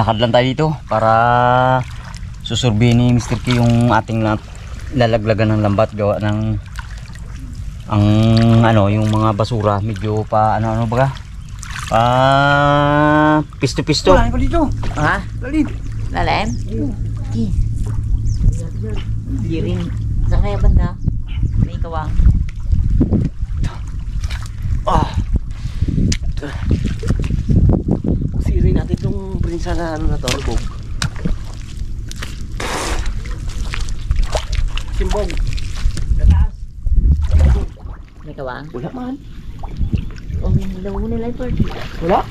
lakad lang tayo dito para susurvey ni Mr. K yung ating lalaglagan ng lambat gawa ng ang yung mga basura medyo pa ano baga pisto-pisto. Wala pa dito. Ha? Lalim. Lalim? Hindi rin. Saan kaya banda? May kawang. Sirin natin itong prinsa na ano na to, lubog. Simbong. Gataas. May kawang? Wala man. O, may lawo nila yung party. Wala.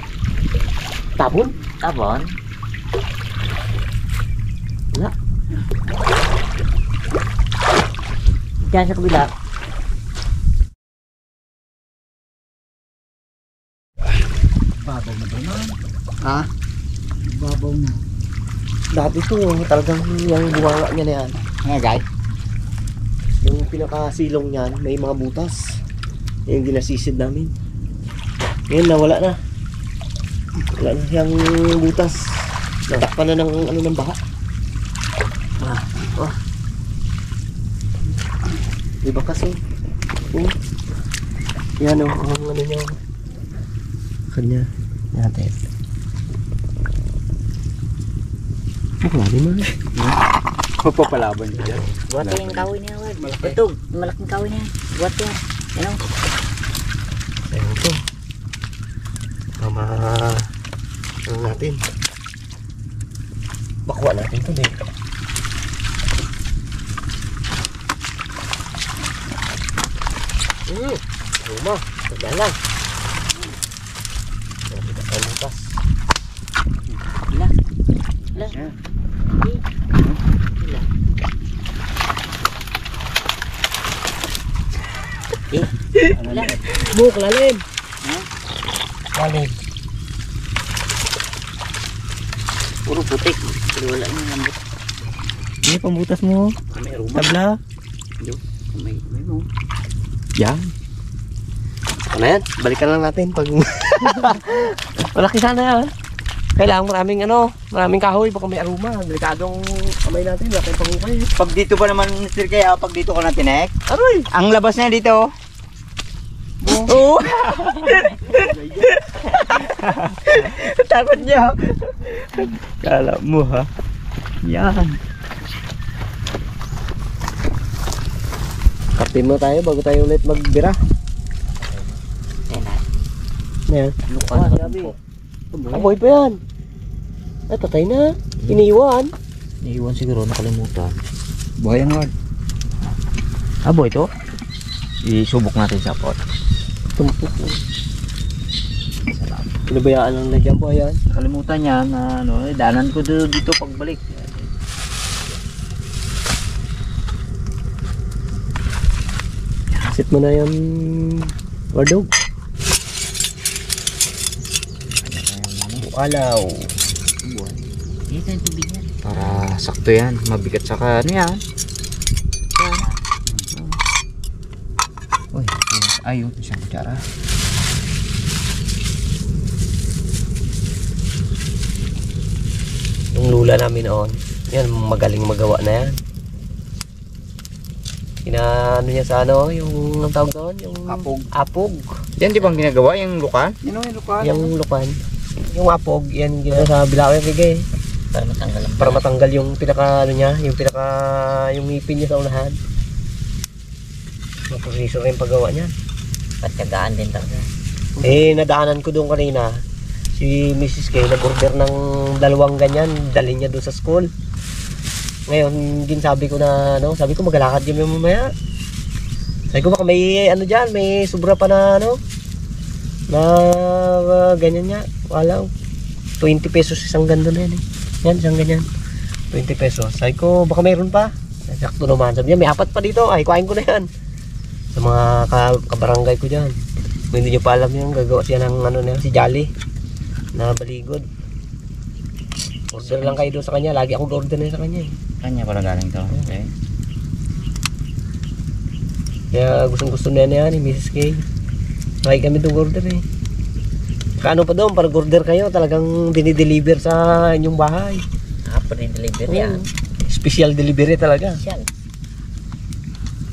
Tabon. Tabon? Wala. Diyan sa kabila. Babaw na ba naman? Ha? Babaw na. Dati to, talagang yung buwanga niya na yan. Nga guys. Yung pinakasilong niyan, may mga butas. Yung ginasisid namin. Ngayon na, wala na. Wala na yung butas. Natakpan na ng ano ng baha. Diba kasi? Yan o, ang ano niya. Kanya. Natin. Maklari man. Papapalaban niya dyan. Buhat yung kahoy niya, Wad. Ito, malaking kahoy niya. Buhat yan. Ano? Ayun ito. Ano natin? Bakuha natin ito dito. Luma. Tagyan lang. Kita tayo bukas. Ila. Ila. Ila. Ila. Buk, lalim. Lalim. Puro putik. Pero wala yung lambot. Ini pembutas mo. May rumah. Tabla. May mo. Yan. Ano yan? Balikan lang natin pag... Malaki sana yan. Kailangan maraming kahoy. Baka may aroma. Delikadong kamay natin. Laki pangukay. Pag dito pa naman Mr. K, pag dito ka na tinek, Aroy! ang labas niya dito. Oo. Takot niya. Kala mo ha. Yan. Kapin mo tayo bago tayo ulit magbira. Ayan. Lukan. Aboy pa yan. Ay, tatay na. Iniwan. Iiwan siguro, nakalimutan. Buhay ang word. Abo ito. Isubok natin sa pot. Tumpok. Pinabayaan lang na dyan po yan. Nakalimutan niya na danan ko dito pagbalik. Sit mo na yung wardog. Alaw. Dito yung tubig yan. Para sakto yan. Mabigat sa yan. Yan. Uy, ayun. Isang kutsara. Yung lula namin noon. Yan, magaling magawa na yan. Inaano niya sa yung ang tawag doon? Yung Apog. Apog. Yan di bang ginagawa yung lukan? Yan yung lukan. Yung lupan. Yung apog, yan ginawa sa bilaw yung bigay. Para matanggal ang Para matanggal yung pinaka niya, yung ngipin niya sa unahan. Mapusiso rin paggawa niya. Patyagaan din talaga. Nadaanan ko doon kanina. Si Mrs. K nag-order ng 2 ganyan, dalhin niya doon sa school. Ngayon, sabi ko sabi ko maglalakad kami mamaya. Sabi ko baka may diyan, may sobra pa na na ganyan niya. Wala, 20 pesos isang gando na yan eh. Yan, isang ganyan. 20 pesos. Sabi ko baka mayroon pa. Sakto naman. Sabi niya, may 4 pa dito. Ay, kuhain ko na yan. Sa mga kabarangay ko dyan. Kung hindi nyo pa alam yan, gagawa siya ng si Jolly na baligod. Order lang kayo doon sa kanya. Lagi akong order na sa kanya eh. Kanya pala galing to. Okay. Kaya gustong gusto na yan ni Mrs. K. Lagi kami doon order eh. Kaano pa doon, pag order kayo, talagang dinideliver sa inyong bahay. Pre-delivery Oo. Special delivery talaga. Siyan.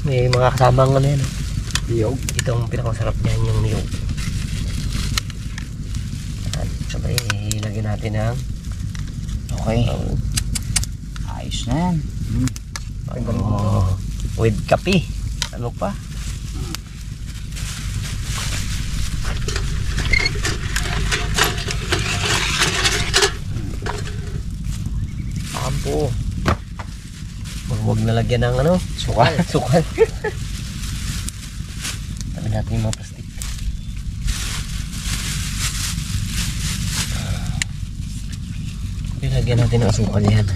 May mga kasamang ano yan. Niyog. Ito ang pinakamasarap niyan, yung niyog. At sabay, ilagyan natin ng Okay. Ayos na yan. with kape. Ano pa? Ampo. Huwag na lagyan ng ano, sukal. Sukal. Tabi natin yung mga plastic. Lagyan natin ng asukal yan.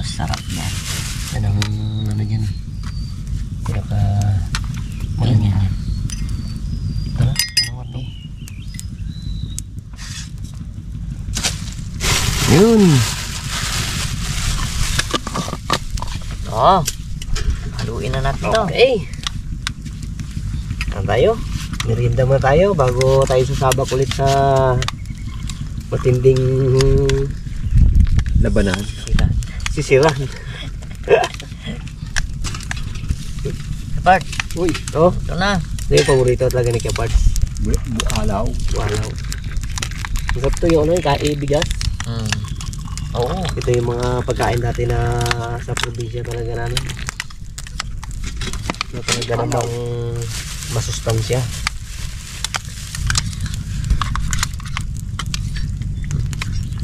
Sarap yan. Yan ang ano dyan. Pinaka maganda yan. Ano? Ano nga to? Yun. Oo. Haluin na natin to. Okay. Ano tayo? Merienda muna tayo bago tayo sasabak ulit sa matinding labanan. Sisiran. Kapag, Uy, oh, ito na. ito yung paborito talaga ni Kaparts. Bualaw. Walaw. Masarap to yung ano, yung bigas. Oo. Ito yung mga pagkain natin na sa probinsya talaga namin. Na talaga namang masustansya.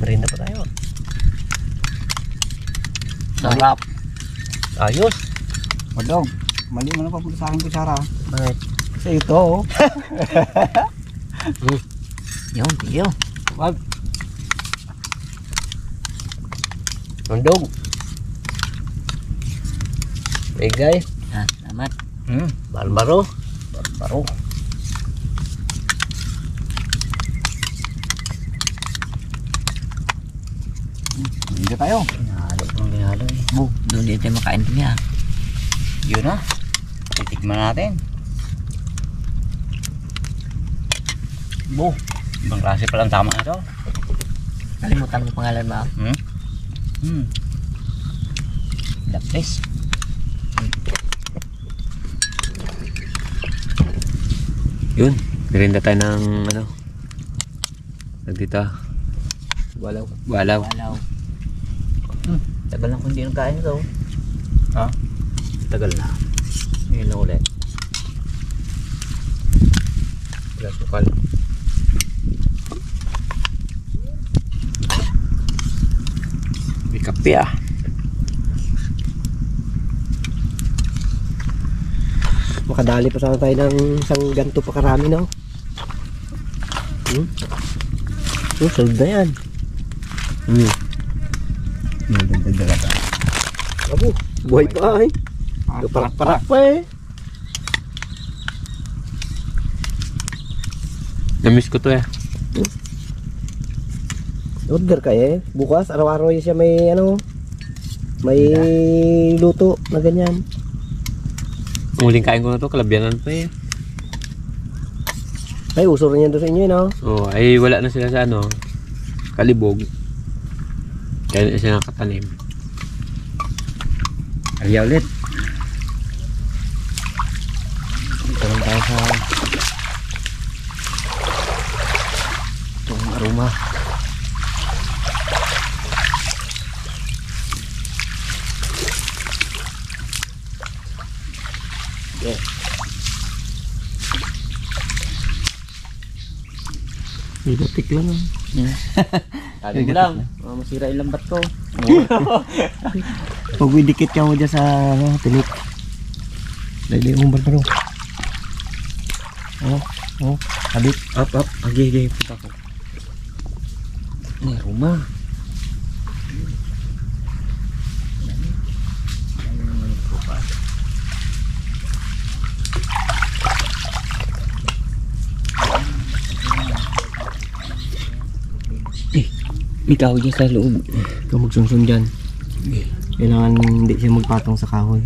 Merienda pa tayo. Sarap. Ayos. Madog. Mali mo na pa sa akin kutsara. Bakit? Kasi ito oh. Yun, tiyo. Wag. Mandog. Hey guys, Salamat. barbaro. Baro. Hindi tayo. Hinalo pang hinalo eh. Doon din tayo makain kami ah. Yun na. Titikman natin. Ibang klase palang tama ito. Kalimutan mo pangalan mo ah. The best. Yun, merienda tayo ng ano. Nandito. Walaw. Walaw. Tagal lang kung hindi nagkain ito. Tagal na. Ngayon na ulit. Wala sukal. May kape ah. Makadali pa sana tayo ng isang ganito pa karami no? Solid na yan. Abo, buhay pa eh. Parak-parak pa eh. Namiss ko to eh. Order ka eh. Bukas, araw-araw siya may ano, may luto na ganyan. Muling kain ko na to, kalabyanan pa eh. Ay, uso rin yan doon sa inyo, no? Oh, ay wala na sila sa ano, Kalibog. Kaya na siya nakatanim. Alya ulit. Dito lang tayo sa itong aroma. Yeah. Hidatik lang ah. Tagal mo lang. Masira yung lambat ko. Pag widikit ka mo dyan sa ano, tinik. Dali yung barbaro. Habit. Up. Agi. Punta ko. May aroma. May kahoy dyan sa loob. Ikaw magsunsun dyan. Kailangan hindi siya magpatong sa kahoy.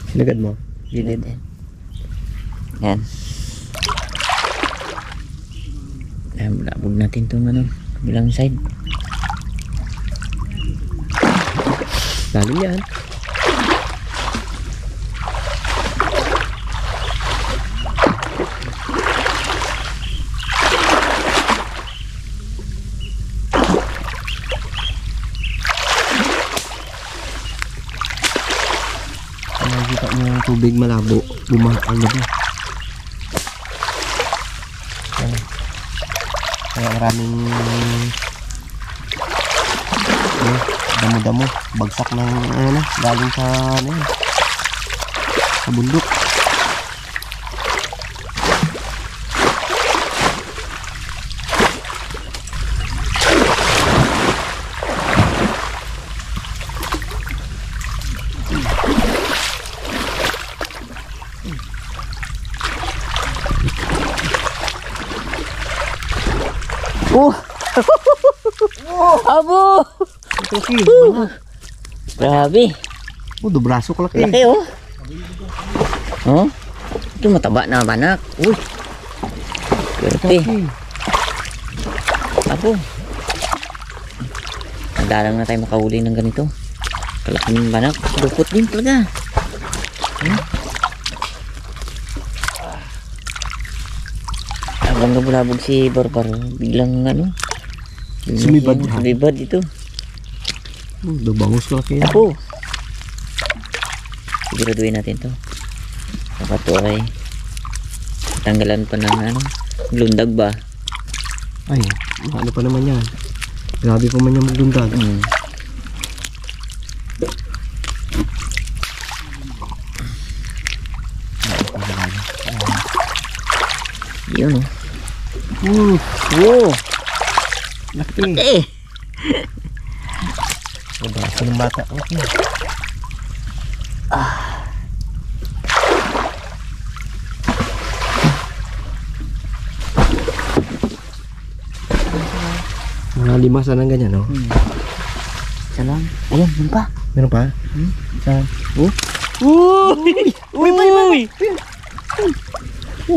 Sinagad mo? Gilid din. Yan. Ayan, labog natin itong ano, kabilang side. Lalim yan. Nakikita mo yung tubig malabo, bumahan na ba? Yan. Kaya maraming damo-damo, bagsak ng ano, galing sa ano, sa bundok. Oh! Abo! Okay, mana? Grabe. Do braso ko laki. Laki oh. Oh? Ito mataba na banak. Uy. Grabe. Abo. Madalang na tayo makahuli ng ganito. Kalaking banak. Dupot din talaga. Habang nabulabog si Barbar, biglang ano? Sumibad ha? Sumibad ito. Do bangus ko laki. Ako. Siguraduhin natin to. Baka to ay tanggalan pa ng ano, lundag ba? Ay, ano pa naman yan? Grabe pa man yan maglundag. Yun oh. Wow! Laki. Eh! Braso ng bata. Okay. Mga limasan ng ganyan, no? Isa lang. Ayun, yun pa. Meron pa? Saan? Oh? Uy! Uy! Uy!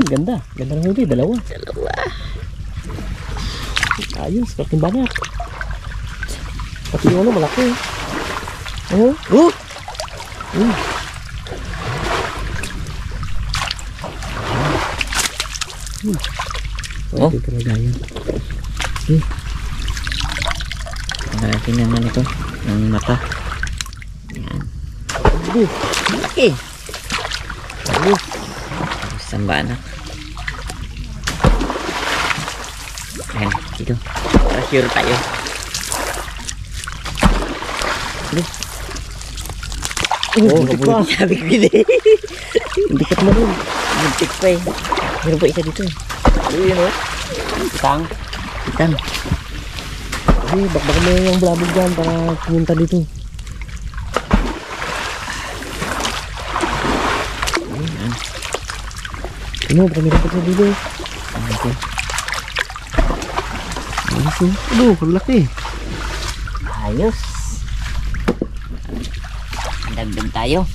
Ganda. Ganda ng huli. Dalawa. Ayos. Laking banyak. Pati yung ano, malaki. Oh? Oh! Oh? Ito talaga yan. Natin yung ano ito. Ang mata. Yan. Laki! Isang banak. Ayan, dito. Para sure tayo. Muntik pa. Sabi ko hindi. Hindi ka naman. Muntik pa eh. Meron pa isa dito eh. Ayun, no? Itang. Itang. Ay, bakbak mo yung bulabog dyan para pumunta dito. Ano, baka meron pa siya dito. Okay. Ayos, oh. Ano, kalaki. Ayos. Dagdag tayo.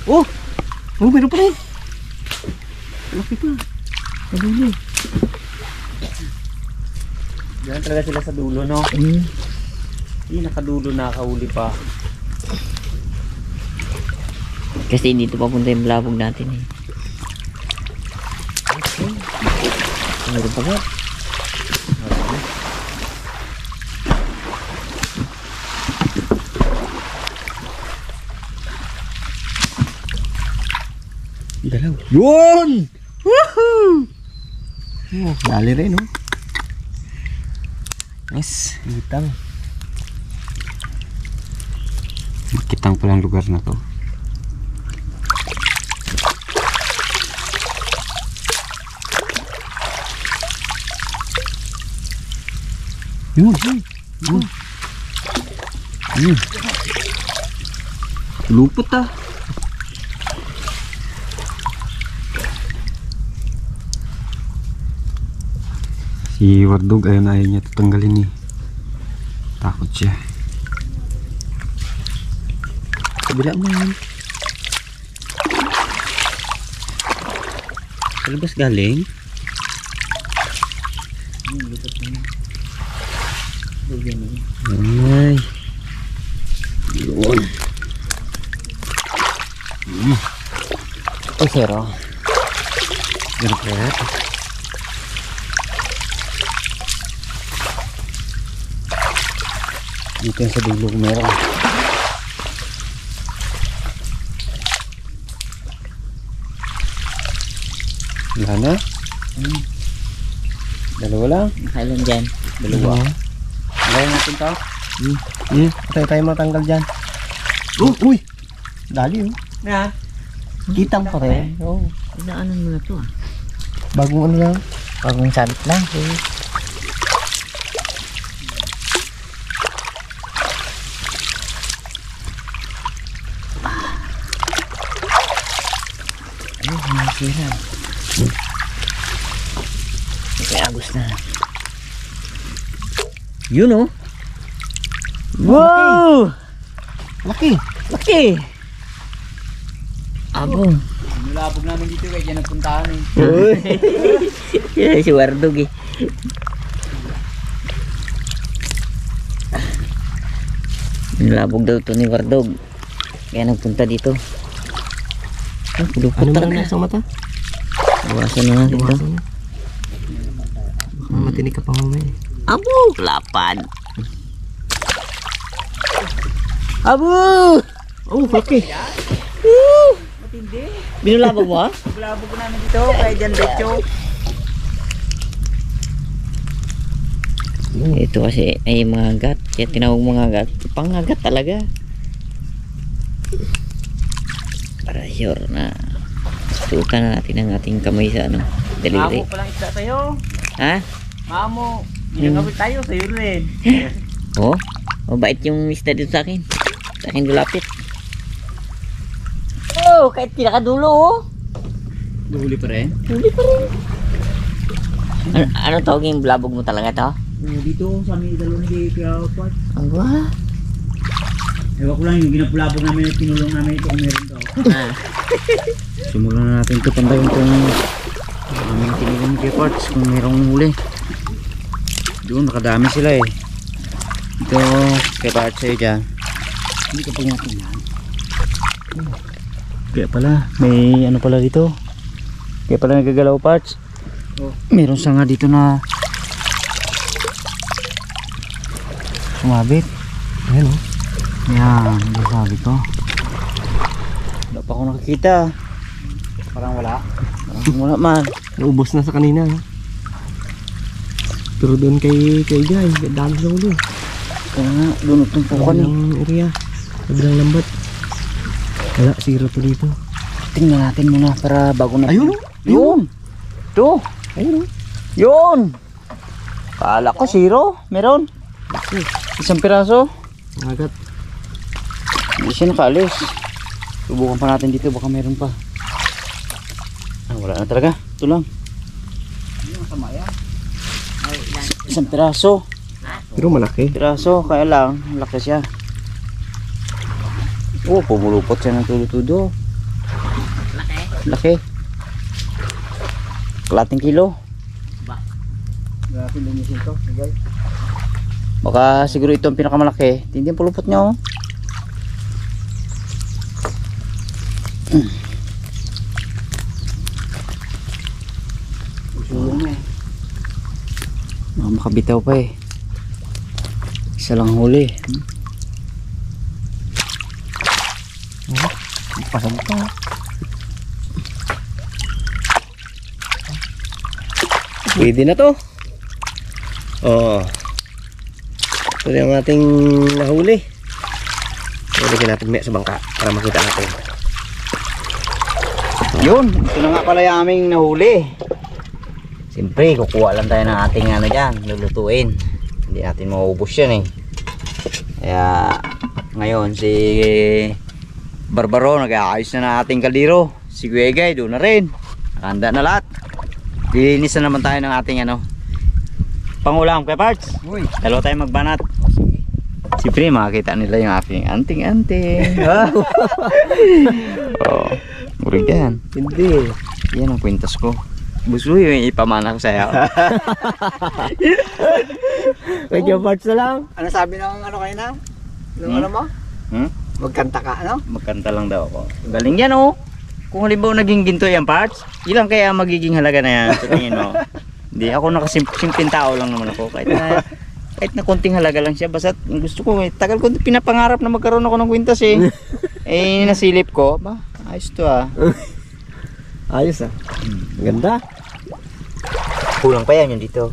Oh! Oh, meron pa rin. Laki pa. Ano yun? Diyan talaga sila sa dulo, no? Hindi nakadulo, nakahuli pa. Kasi dito papunta yung labog natin eh. Meron pa ba? Dalaw. Yun! Woohoo! Oh, dali rin, no? Yes. Itang. Makitang palang lugar na to. Yun, yun. Yun. Lupot ah. Si Wardog ayaw niya tatanggalin eh. Takot siya. Kabila mo yun. Sa labas galing? Ay. Yun. Ay, zero. Ganun kaya. Dito yung sa dulo meron. Wala na? Dalawa lang. Nakailan dyan? Dalawa. Ngayon natin to. Tayo matanggal dyan. Uy! Dali oh. Yan. Kitang pa rin. Oo. Daanan mo na to ah. Bagong ano lang. Bagong sabit lang. Ayun, masira. May agos na. Yun oh. Wow! Laki! Laki! Abong. Nilabog namin dito kaya dyan nagpuntahan eh. Uy! Si Wardog eh. Nilabog daw to ni Wardog. Kaya nagpunta dito. Oh, pulupot Ano talaga. man ang mata? Bawasan na natin to. Matinig ka pa mamaya. Abo! Lapad. Abo! Oh, laki! Binulabog mo ah? Nilabog namin dito kaya dyan decho. Ito kasi ay mga agat. Kaya tinawag mga agat. Pangagat talaga. Para sure na sukan na natin ang ating kamay sa ano. Daliri. Mamo palang isda tayo. Ha? Mamo. Ginagawin tayo sa'yo rin. Oh? Mabait yung isda dito sa akin. Sa akin dulapit. Oh, kahit pinakadulo oh. Duhuli pa rin. Hindi pa rin. Ano tawag yung blabog mo talaga to? Dito sa amin dalawa ni Kuya Pat. Ang ba? Ewan ko lang yung ginapulabog namin at tinulong namin ito kung meron daw. Ah. Simulan na natin ito pantayin kung aming tinulong ni Kuya Parts kung merong huli. Doon nakadami sila eh. Ito Kuya Parts sa'yo dyan. Hindi ka pag natin yan. Kaya pala may ano pala dito. Kaya pala nagagalaw Parts. Meron sanga dito na sumabit. Ayan oh. Yan, sabi ko. Wala pa ako nakikita. Parang wala. Parang wala man. Naubos na sa kanina. Pero doon kay Jai, dami sa ulo. Kaya nga, doon tumpukan eh. Ang area. Sobrang lambat. Wala, zero to dito. Tingnan natin muna para bago na. Ayun oh. Yun! Ito! Ayun oh. Yun! Kala ko zero. Meron. Isang piraso. Agat. Hindi siya nakaalis. Subukan pa natin dito. Baka meron pa. Ah, wala na talaga. Ito lang. Isang piraso. Pero malaki. Piraso. Kaya lang. Laki siya. Oh, pumulupot siya ng tulo-tudo. Laki. Kalating kilo. Baka siguro ito ang pinakamalaki. Hindi ang pulupot niya oh. Makabitaw pa eh. Isa lang huli. Pasag pa. Pwede na to. Oh. Ito yung ating nahuli. Ilagyan natin may sa bangka para makita natin. Yun, ito na nga pala yung aming nahuli. Siyempre, kukuha lang tayo ng ating ano dyan, lulutuin. Hindi natin maubos yan eh. Kaya ngayon si Barbaro nag-aayos na ng ating kaldero. Si Guegay doon na rin. Nakahanda na lahat. Dilinis na naman tayo ng ating ano pangulam kay Parts. Dalawa tayo magbanat. Siyempre makakita nila yung aking anting-anting. Oh, murig yan. Hindi. Yan ang kwintas ko. Buso yung ipamana ko sa'yo. Medyo parts na lang. Ano sabi ng ano kayo na? Nung Hmm? ano mo? Hmm? Magkanta ka, ano? Magkanta lang daw ako. Galing yan oh. Kung halimbawa naging ginto yung parts, ilang kaya magiging halaga na yan sa tingin mo? Hindi, ako nakasimpleng tao lang naman ako. Kahit na konting halaga lang siya. Basta gusto ko eh. Tagal ko pinapangarap na magkaroon ako ng kwintas eh. Nasilip ko. Ba, ayos to ah. Ayos ah. Ganda. Kulang pa yan yun dito.